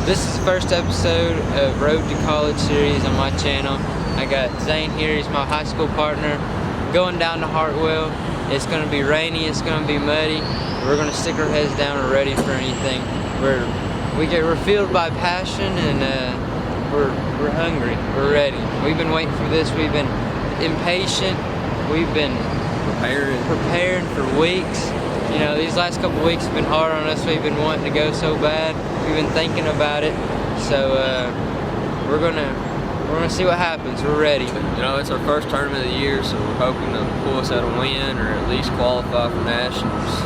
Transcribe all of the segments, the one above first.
This is the first episode of Road to College series on my channel. I got Zane here, he's my high school partner. Going down to Hartwell. It's gonna be rainy, it's gonna be muddy. We're gonna stick our heads down, we're ready for anything. We're fueled by passion, and we're hungry, we're ready. We've been waiting for this, we've been impatient, we've been preparing for weeks. You know, these last couple weeks have been hard on us. We've been wanting to go so bad. We've been thinking about it. So we're gonna see what happens. We're ready. You know, it's our first tournament of the year, so we're hoping to pull us out a win or at least qualify for nationals.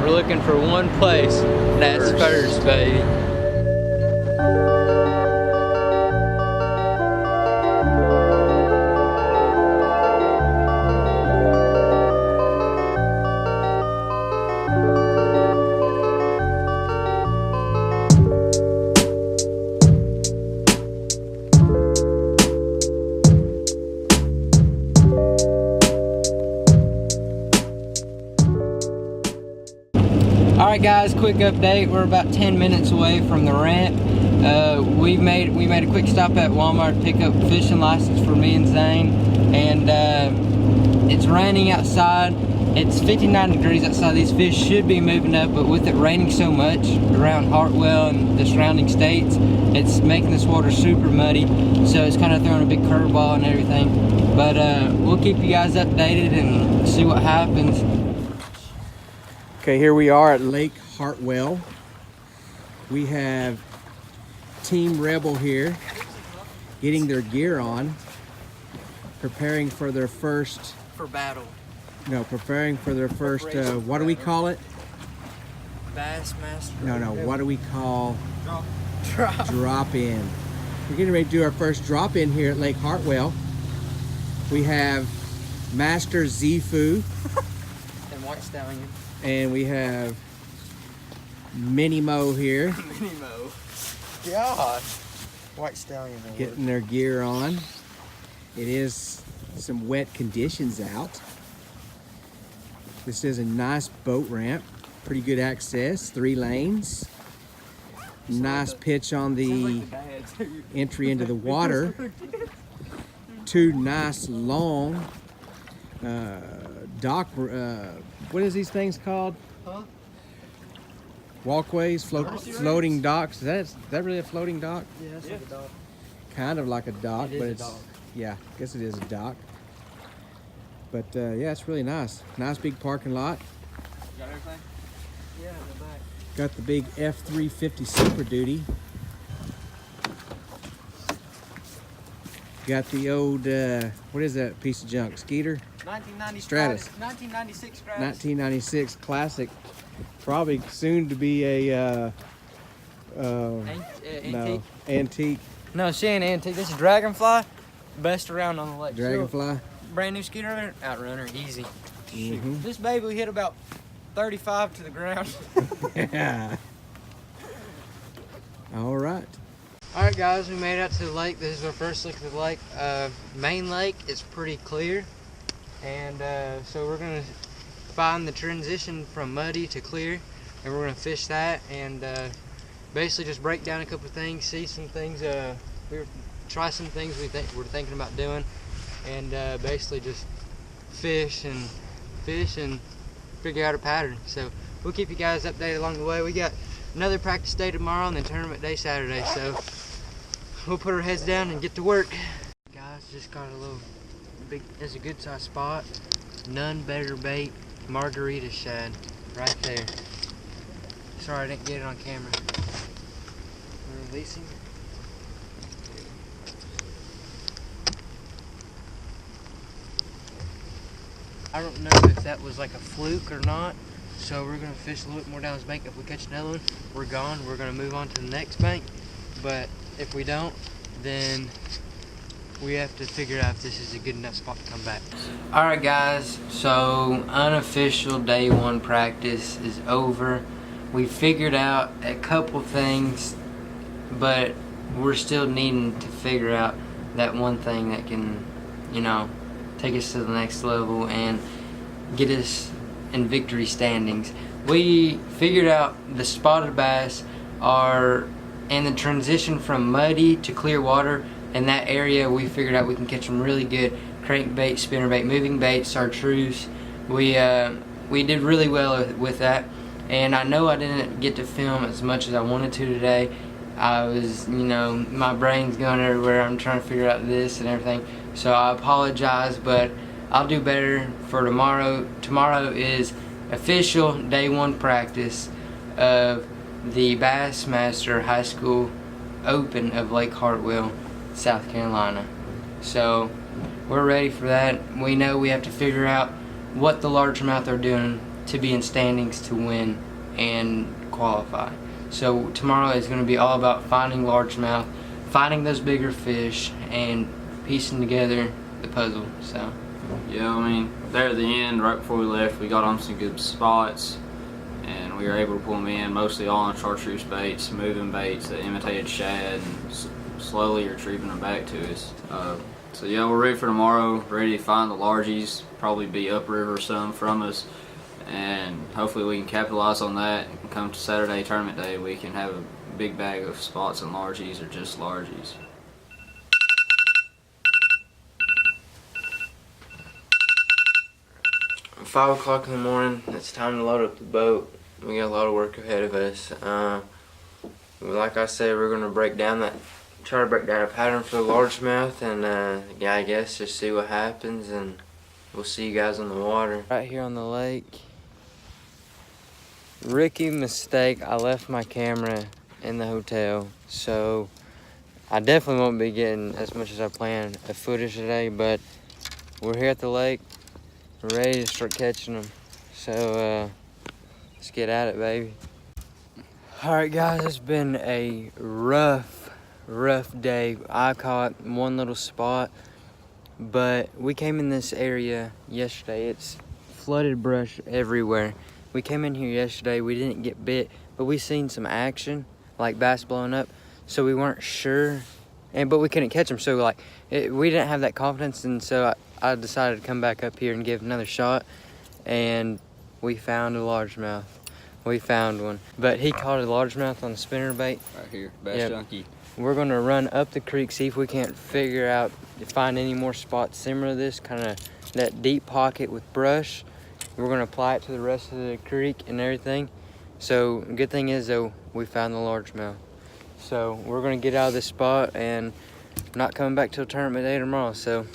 We're looking for one place, and that's first, baby. Alright guys, quick update. We're about 10 minutes away from the ramp. We made a quick stop at Walmart to pick up a fishing license for me and Zane. And it's raining outside. It's 59 degrees outside. These fish should be moving up, but with it raining so much around Hartwell and the surrounding states, it's making this water super muddy. So it's kind of throwing a big curveball and everything. But we'll keep you guys updated and see what happens. Okay, here we are at Lake Hartwell. We have Team Rebel here getting their gear on, preparing for their first... For battle. No, preparing for their first, what do we call it? B.A.S. master. No, what do we call? Drop in. We're getting ready to do our first drop in here at Lake Hartwell. We have Master Zifu. And White Stallion. And we have Mini Mo here. Mini Mo. God. White Stallion. Getting their gear on. It is some wet conditions out. This is a nice boat ramp. Pretty good access. 3 lanes. Nice pitch on the entry into the water. 2 nice long dock, what is these things called? Huh? Walkways, floating docks. Is that really a floating dock? Yeah, that's like a dock. Kind of like a dock, but it's, dock. yeah, I guess it is a dock. But yeah, it's really nice. Nice big parking lot. Got everything? Yeah, in the back. Got the big F350 Super Duty. Got the old, what is that piece of junk? Skeeter? 1990 Stratus. 1996 Stratus. 1996 classic. Probably soon to be a, Antique? no, antique. No, she ain't antique. This is Dragonfly. Best around on the lake. Dragonfly. Brand new Skeeter Outrunner. Easy. Mm-hmm. This baby will hit about 35 to the ground. Yeah. All right. Alright guys, we made it out to the lake. This is our first look at the lake. Main lake is pretty clear. And so we're going to find the transition from muddy to clear. And we're going to fish that and basically just break down a couple things, see some things, try some things we're thinking about doing. And basically just fish and figure out a pattern. So we'll keep you guys updated along the way. We got another practice day tomorrow and then tournament day Saturday. So we'll put our heads down and get to work. Guys, just got a little big, it's a good size spot. Nunn Better Baits, Margarita Shad, right there. Sorry I didn't get it on camera. We're releasing. I don't know if that was like a fluke or not. So we're gonna fish a little bit more down this bank. If we catch another one, we're gone. We're gonna move on to the next bank. But if we don't, then we have to figure out if this is a good enough spot to come back. Alright guys, so unofficial day 1 practice is over. We figured out a couple things, but we're still needing to figure out that one thing that can, you know, take us to the next level and get us in victory standings. we figured out the spotted bass are in the transition from muddy to clear water. In that area, we figured out we can catch them really good. Crankbait, spinnerbait, moving bait, Chartreuse. We did really well with that. And I know I didn't get to film as much as I wanted to today. I was, you know, my brain's going everywhere. I'm trying to figure out this and everything. So I apologize, but I'll do better for tomorrow. Tomorrow is official day 1 practice of the Bassmaster High School Open of Lake Hartwell, South Carolina. So we're ready for that. We know we have to figure out what the largemouth are doing to be in standings to win and qualify. So tomorrow is going to be all about finding largemouth, finding those bigger fish, and piecing together the puzzle. So yeah, I mean, there at the end, right before we left, we got on some good spots, and we were able to pull them in, mostly all on Chartreuse baits, moving baits that imitated shad, and slowly retrieving them back to us. So yeah, we're ready for tomorrow, ready to find the largies, probably be upriver some from us, and hopefully we can capitalize on that, and come to Saturday tournament day, we can have a big bag of spots and largies, or just largies. 5 o'clock in the morning, it's time to load up the boat. We got a lot of work ahead of us. Like I said, we're going to try to break down a pattern for the largemouth, and yeah, I guess just see what happens, and we'll see you guys on the water. Right here on the lake. Rookie mistake, I left my camera in the hotel, so I definitely won't be getting as much as I planned of footage today, but we're here at the lake. We're ready to start catching them. So let's get at it, baby. Alright guys, it's been a rough day. I caught one little spot, but we came in this area yesterday. It's flooded brush everywhere. We came in here yesterday, we didn't get bit, but we seen some action, like bass blowing up, so we weren't sure, but we couldn't catch them, so like we didn't have that confidence, and so I decided to come back up here and give another shot, and we found a largemouth. We found one, but he caught a largemouth on the spinnerbait. Right here, Bass Junkie. We're gonna run up the creek, see if we can't find any more spots similar to this, kind of that deep pocket with brush. We're gonna apply it to the rest of the creek and everything. So good thing is though, we found the largemouth. So we're gonna get out of this spot and not coming back till tournament day tomorrow. So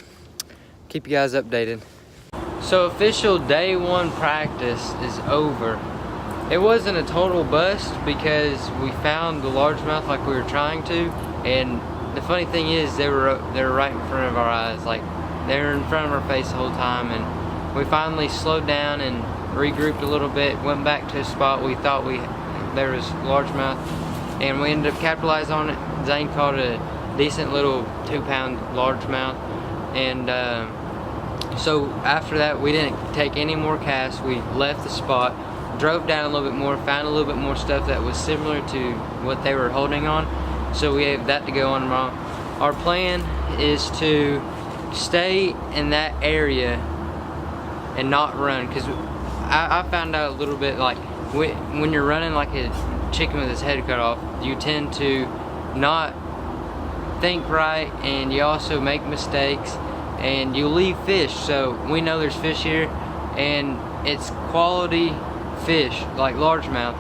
keep you guys updated. So official day 1 practice is over. It wasn't a total bust because we found the largemouth like we were trying to, and the funny thing is they were right in front of our eyes, like they were in front of our face the whole time, and we finally slowed down and regrouped a little bit, went back to a spot we thought there was largemouth, and we ended up capitalizing on it. Zane caught a decent little 2-pound largemouth, and so after that we didn't take any more casts. We left the spot, drove down a little bit more, found a little bit more stuff that was similar to what they were holding on, so we have that to go on tomorrow. Our plan is to stay in that area and not run, because I found out a little bit, like when you're running like a chicken with his head cut off, you tend to not think right, and you also make mistakes, and you leave fish. So we know there's fish here, and it's quality fish like largemouth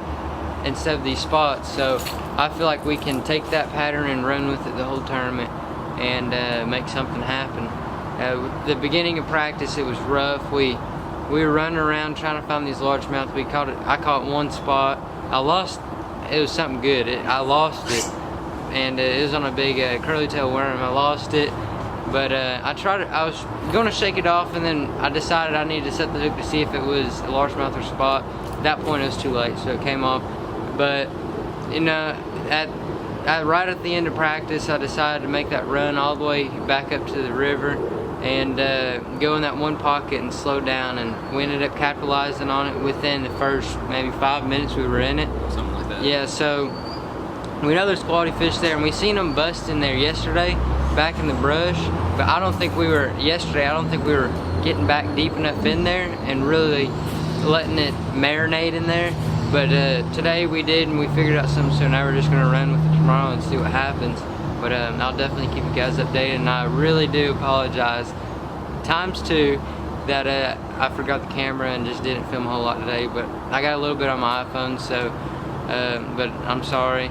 instead of these spots. So I feel like we can take that pattern and run with it the whole tournament and make something happen. The beginning of practice, it was rough. We were running around trying to find these largemouth. I caught one spot. I lost. It was something good. I lost it, and it was on a big curly tail worm. I lost it, but I was going to shake it off, and then I decided I needed to set the hook to see if it was a largemouth or spot. At that point, it was too late, so it came off. But you know, right at the end of practice, I decided to make that run all the way back up to the river and go in that one pocket and slow down, and we ended up capitalizing on it within the first maybe 5 minutes we were in it. Something like that. Yeah, so we know there's quality fish there, and we seen them bust in there yesterday back in the brush, but I don't think we were getting back deep enough in there and really letting it marinate in there. But today we did, and we figured out something, so now we're just gonna run with it tomorrow and see what happens. But I'll definitely keep you guys updated, and I really do apologize ×2 that I forgot the camera and just didn't film a whole lot today. But I got a little bit on my iPhone, so but I'm sorry.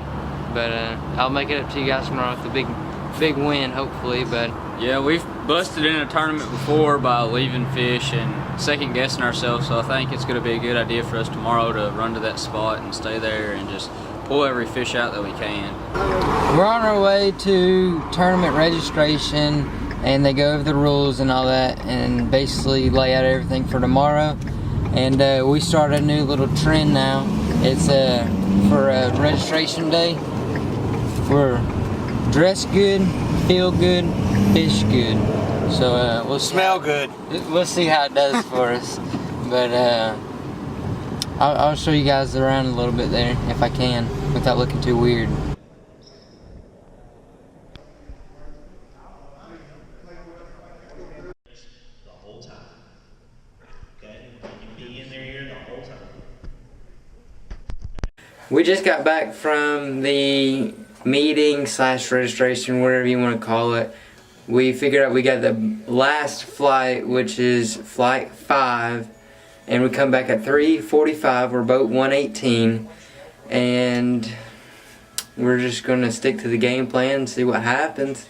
But I'll make it up to you guys tomorrow with a big win, hopefully. But yeah, we've busted in a tournament before by leaving fish and second guessing ourselves, so I think it's going to be a good idea for us tomorrow to run to that spot and stay there and just pull every fish out that we can. We're on our way to tournament registration, and they go over the rules and all that and basically lay out everything for tomorrow. And we start a new little trend now. It's for registration day. We're dressed good, feel good, fish good. So we'll Smell good. We'll see how it does for us. But I'll show you guys around a little bit there if I can, without looking too weird. The whole time. Okay? You be in their ear the whole time. We just got back from the meeting / registration, whatever you want to call it. We figured out we got the last flight, which is flight 5, and we come back at 3:45. We're boat 118, and we're just gonna stick to the game plan and see what happens.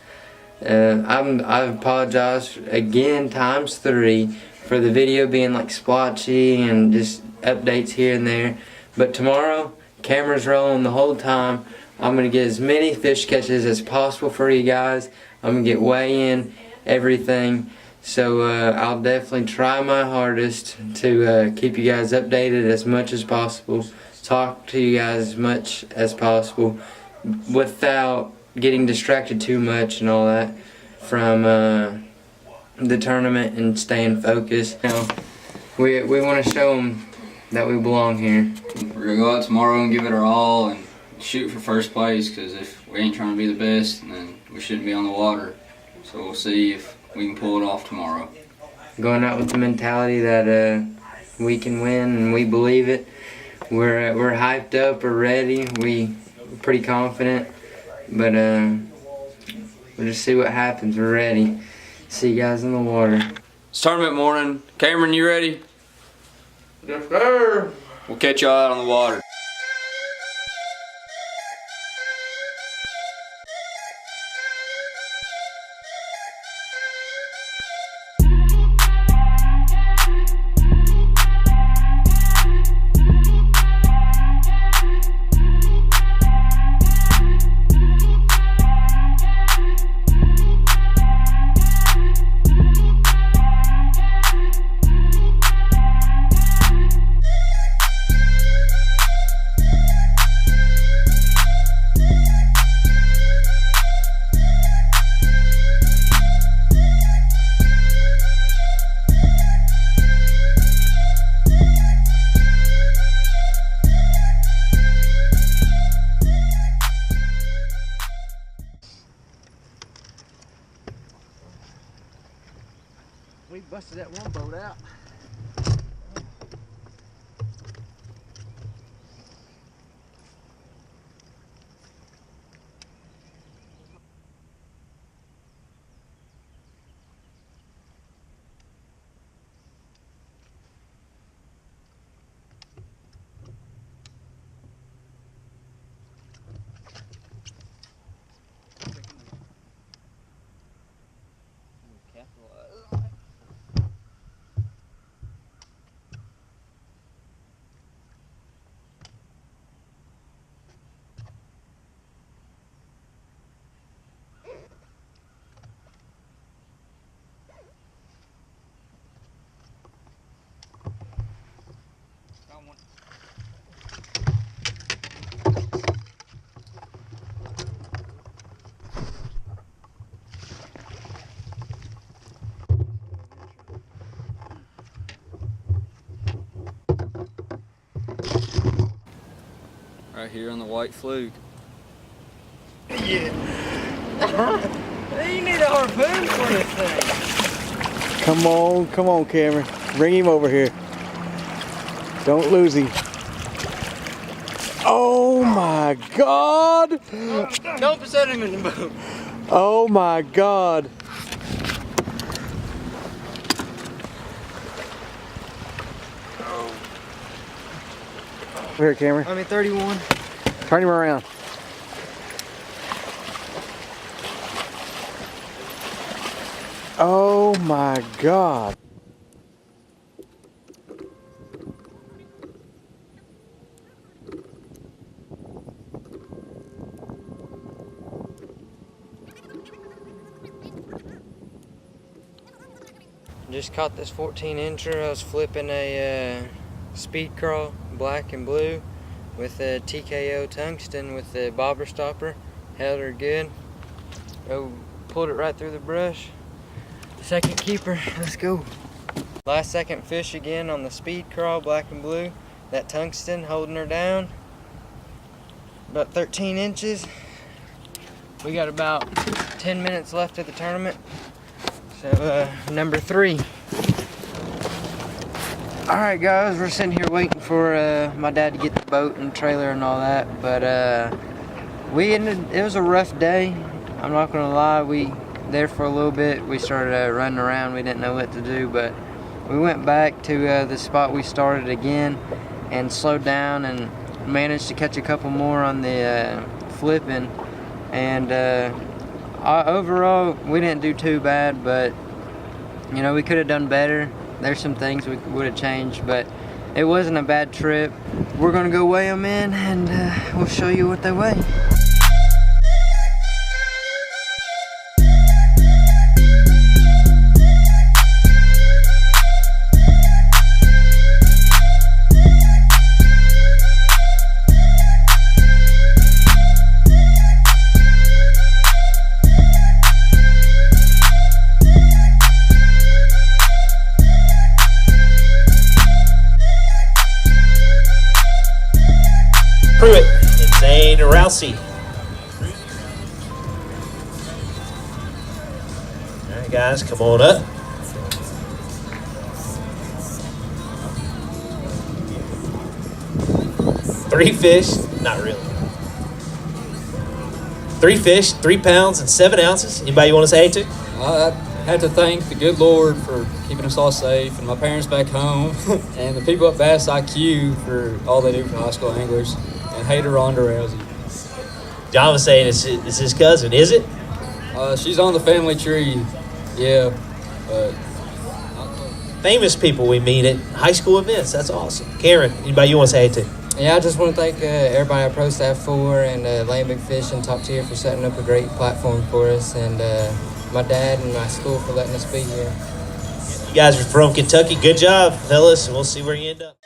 I apologize again ×3 for the video being like splotchy and just updates here and there. But tomorrow, camera's rolling the whole time. I'm gonna get as many fish catches as possible for you guys. I'm gonna get weigh in everything. So I'll definitely try my hardest to keep you guys updated as much as possible. Talk to you guys as much as possible without getting distracted too much and all that from the tournament, and staying focused. You know, we want to show them that we belong here. We're gonna go out tomorrow and give it our all and shoot for first place, because if we ain't trying to be the best, then we shouldn't be on the water. So we'll see if we can pull it off tomorrow. Going out with the mentality that we can win, and we believe it. We're hyped up, we're ready, we're pretty confident, but we'll just see what happens. We're ready. See you guys in the water. It's tournament morning. Cameron, you ready? Yes, sir. We'll catch y'all out on the water. We busted that one boat out. Right here on the white fluke. Yeah. You need a harpoon for this thing. Come on, Cameron. Bring him over here. Don't lose him. Oh my God! Don't set him in the boat. Oh my God! Here, Cameron. I mean 31. Turn him around. Oh my God. Just caught this 14-incher. I was flipping a speed crawl, black and blue, with a TKO Tungsten with the bobber stopper. Held her good. Oh, pulled it right through the brush. Second keeper. Let's go. Last second fish again on the speed crawl, black and blue. That Tungsten holding her down. About 13 inches. We got about 10 minutes left of the tournament. So, number 3. Alright guys, we're sitting here waiting for my dad to get the boat and trailer and all that, but it was a rough day. I'm not gonna lie, we there for a little bit, we started running around, we didn't know what to do, but we went back to the spot we started again and slowed down and managed to catch a couple more on the flipping, and overall we didn't do too bad, but you know, we could have done better. There's some things we would have changed, but it wasn't a bad trip. We're gonna go weigh them in and we'll show you what they weigh. Pruitt and Zane Rousey. All right, guys, come on up. Three fish, not really. 3 fish, 3 pounds and 7 ounces. Anybody you want to say hey to? I have to thank the good Lord for keeping us all safe, and my parents back home, and the people at B.A.S.S IQ for all they do for high school anglers, and hey to Rhonda Rousey. John was saying it's his cousin, is it? She's on the family tree, yeah, but Famous people we meet at high school events. That's awesome. Karen, anybody you want to say hey to? Yeah, I just want to thank everybody at Pro Staff 4 and Lane Big Fish and Top Tier for setting up a great platform for us, and my dad and my school for letting us be here. You guys are from Kentucky. Good job, fellas. We'll see where you end up.